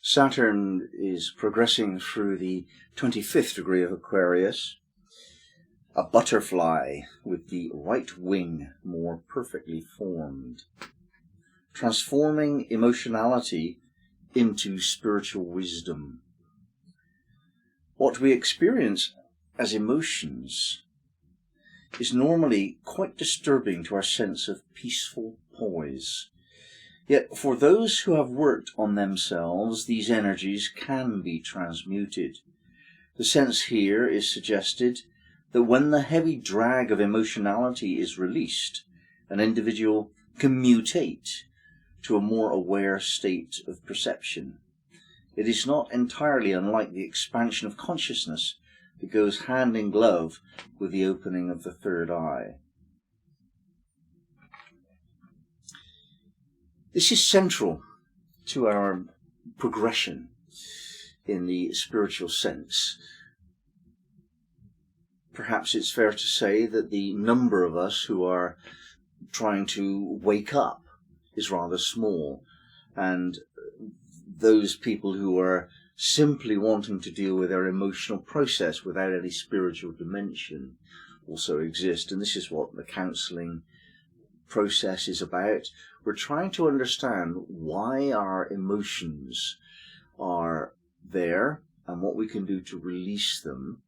Saturn is progressing through the 25th degree of Aquarius, a butterfly with the right wing more perfectly formed, transforming emotionality into spiritual wisdom. What we experience as emotions is normally quite disturbing to our sense of peaceful poise. Yet for those who have worked on themselves, these energies can be transmuted. The sense here is suggested that when the heavy drag of emotionality is released, an individual can mutate to a more aware state of perception. It is not entirely unlike the expansion of consciousness that goes hand in glove with the opening of the third eye. This is central to our progression in the spiritual sense. Perhaps it's fair to say that the number of us who are trying to wake up is rather small, and those people who are simply wanting to deal with their emotional process without any spiritual dimension also exist. And this is what the counselling process is about. We're trying to understand why our emotions are there and what we can do to release them.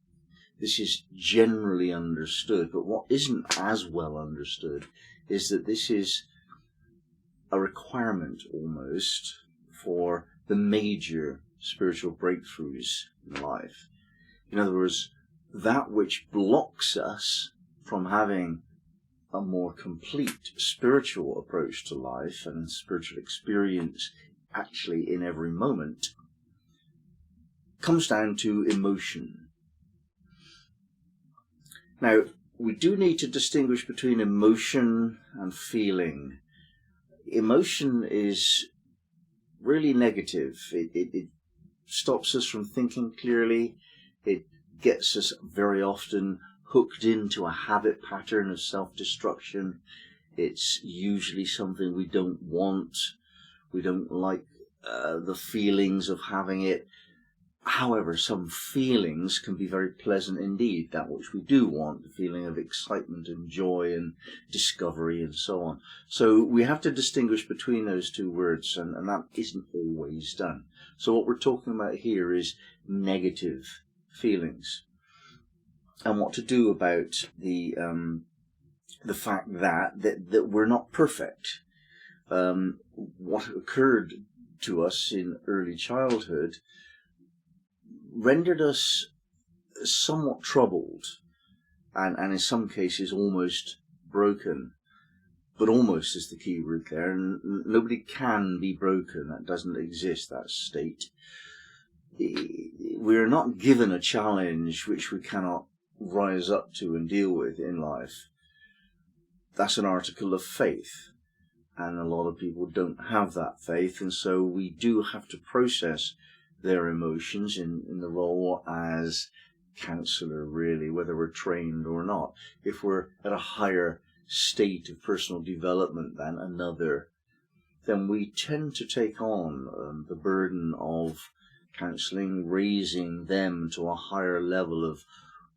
This is generally understood, but what isn't as well understood is that this is a requirement almost for the major spiritual breakthroughs in life. In other words, that which blocks us from having a more complete spiritual approach to life and spiritual experience actually in every moment comes down to emotion. Now, we do need to distinguish between emotion and feeling. Emotion is really negative. It stops us from thinking clearly. It gets us very often hooked into a habit pattern of self-destruction. It's usually something we don't want. We don't like the feelings of having it. However, some feelings can be very pleasant indeed, that which we do want, the feeling of excitement and joy and discovery and so on. So we have to distinguish between those two words, and that isn't always done. So what we're talking about here is negative feelings, and what to do about the fact that we're not perfect. What occurred to us in early childhood rendered us somewhat troubled, and in some cases almost broken. But almost is the key word there, and nobody can be broken. That doesn't exist, that state. We're not given a challenge which we cannot rise up to and deal with in life. That's an article of faith, and a lot of people don't have that faith, and so we do have to process their emotions in the role as counsellor, really, whether we're trained or not. If we're at a higher state of personal development than another, then we tend to take on the burden of counselling, raising them to a higher level of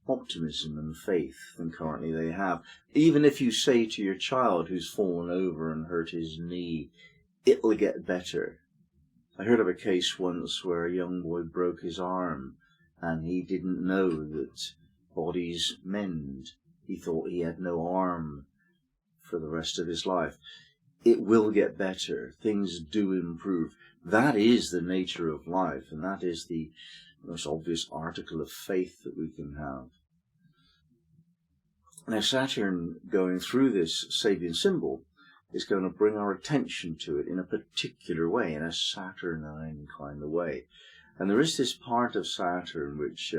optimism and faith than currently they have. Even if you say to your child who's fallen over and hurt his knee, it'll get better. I heard of a case once where a young boy broke his arm and he didn't know that bodies mend. He thought he had no arm for the rest of his life. It will get better. Things do improve. That is the nature of life, and that is the most obvious article of faith that we can have. Now, Saturn going through this Sabian symbol is going to bring our attention to it in a particular way, in a Saturnine kind of way. And there is this part of Saturn which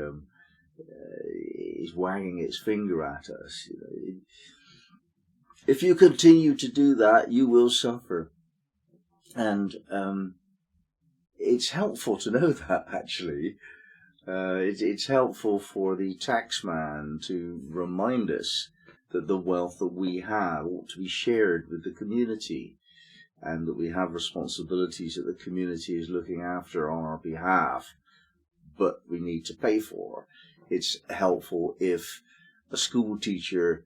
is wagging its finger at us. You know, if you continue to do that, you will suffer. And it's helpful to know that, actually. It's helpful for the taxman to remind us that the wealth that we have ought to be shared with the community. and that we have responsibilities that the community is looking after on our behalf, but we need to pay for. It's helpful if a school teacher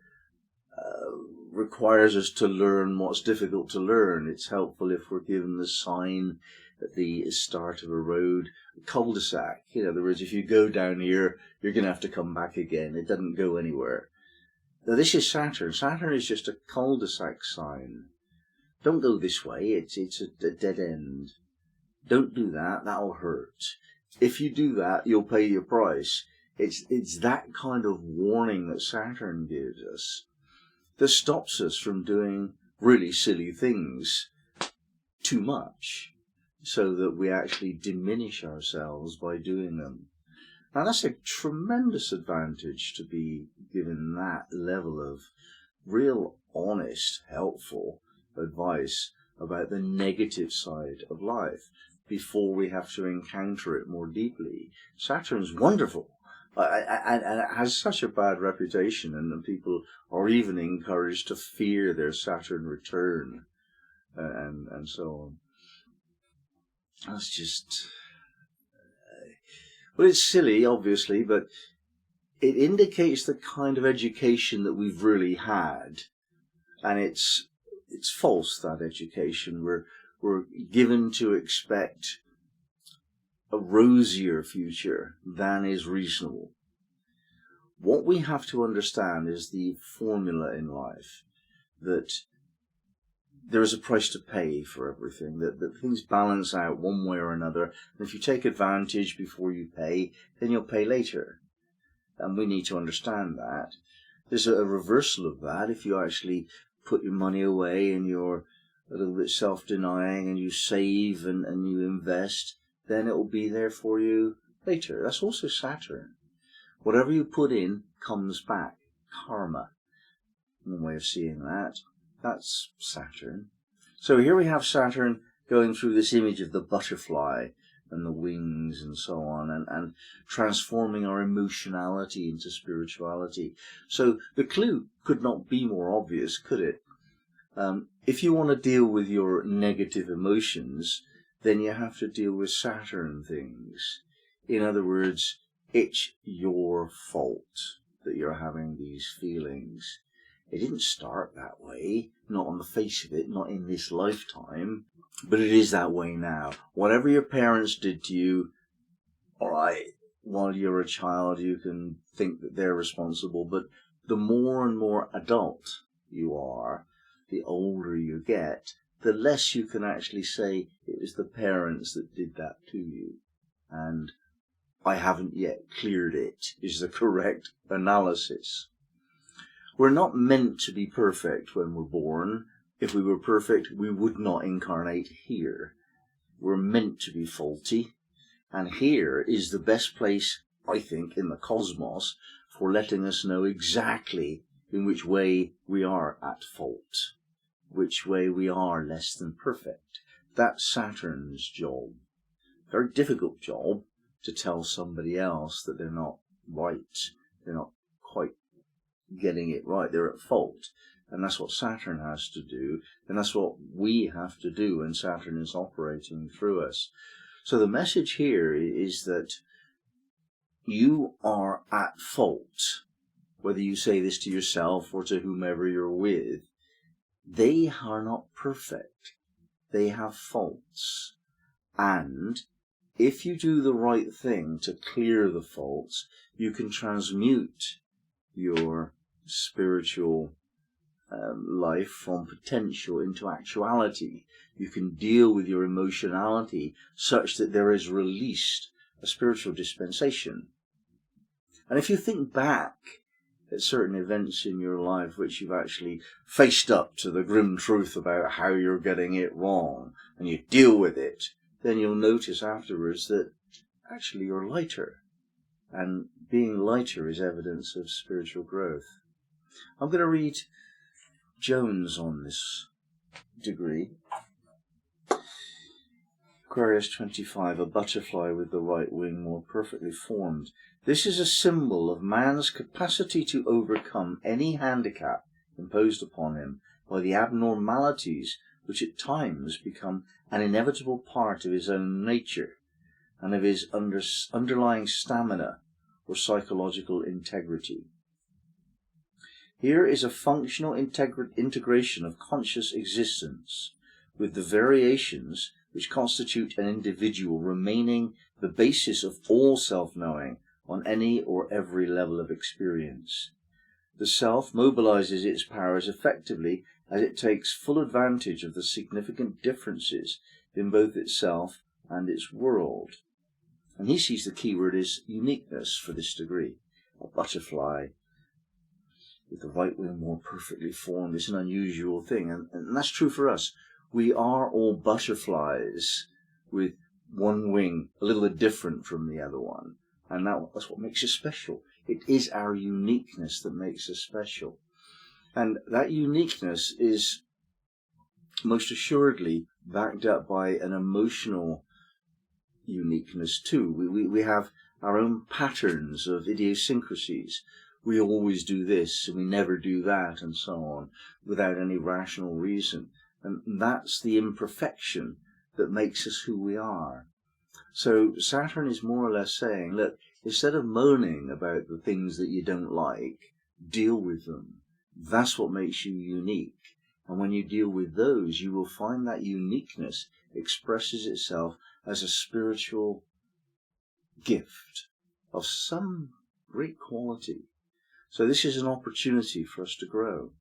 requires us to learn what's difficult to learn. It's helpful if we're given the sign at the start of a road, a cul-de-sac. In other words, if you go down here, you're going to have to come back again. It doesn't go anywhere. Now, this is Saturn. Saturn is just a cul-de-sac sign. Don't go this way. It's a dead end. Don't do that. That'll hurt. If you do that, you'll pay your price. It's that kind of warning that Saturn gives us that stops us from doing really silly things too much, so that we actually diminish ourselves by doing them. Now, that's a tremendous advantage to be given that level of real, honest, helpful advice about the negative side of life before we have to encounter it more deeply. Saturn's wonderful. And it has such a bad reputation, and people are even encouraged to fear their Saturn return, and so on. That's just... well, it's silly, obviously, but it indicates the kind of education that we've really had, and it's false, that education. We're given to expect a rosier future than is reasonable. What we have to understand is the formula in life, that there is a price to pay for everything, that things balance out one way or another, and if you take advantage before you pay, then you'll pay later. And we need to understand that. There's a reversal of that. If you actually put your money away and you're a little bit self-denying and you save and you invest, then it will be there for you later. That's also Saturn. Whatever you put in comes back. Karma. One way of seeing that. That's Saturn. So here we have Saturn going through this image of the butterfly and the wings and so on, and transforming our emotionality into spirituality. So the clue could not be more obvious, could it? If you want to deal with your negative emotions, then you have to deal with Saturn things. In other words, it's your fault that you're having these feelings. It didn't start that way, not on the face of it, not in this lifetime, but it is that way now. Whatever your parents did to you, all right, while you're a child, you can think that they're responsible, but the more and more adult you are, the older you get, the less you can actually say it was the parents that did that to you. And I haven't yet cleared it, is the correct analysis. We're not meant to be perfect when we're born. If we were perfect, we would not incarnate here. We're meant to be faulty. And here is the best place, I think, in the cosmos for letting us know exactly in which way we are at fault, which way we are less than perfect. That's Saturn's job. Very difficult job to tell somebody else that they're not right. They're not quite getting it right. They're at fault. And that's what Saturn has to do. And that's what we have to do when Saturn is operating through us. So the message here is that you are at fault. Whether you say this to yourself or to whomever you're with, they are not perfect. They have faults. And if you do the right thing to clear the faults, you can transmute your spiritual life from potential into actuality. You can deal with your emotionality such that there is released a spiritual dispensation. And if you think back at certain events in your life which you've actually faced up to the grim truth about how you're getting it wrong, and you deal with it, then you'll notice afterwards that actually you're lighter. And being lighter is evidence of spiritual growth. I'm going to read Jones on this degree. Aquarius 25, a butterfly with the right wing more perfectly formed. This is a symbol of man's capacity to overcome any handicap imposed upon him by the abnormalities which at times become an inevitable part of his own nature and of his underlying stamina or psychological integrity. Here is a functional integration of conscious existence with the variations which constitute an individual remaining the basis of all self-knowing on any or every level of experience. The self mobilizes its powers effectively as it takes full advantage of the significant differences in both itself and its world. And he sees the key word is uniqueness for this degree. A butterfly with the right wing more perfectly formed is an unusual thing, and that's true for us. We are all butterflies with one wing a little bit different from the other one, and that's what makes us special. It is our uniqueness that makes us special, and that uniqueness is most assuredly backed up by an emotional uniqueness too. We have our own patterns of idiosyncrasies. We always do this and we never do that and so on without any rational reason. And that's the imperfection that makes us who we are. So Saturn is more or less saying, look, instead of moaning about the things that you don't like, deal with them. That's what makes you unique. And when you deal with those, you will find that uniqueness expresses itself as a spiritual gift of some great quality. So this is an opportunity for us to grow.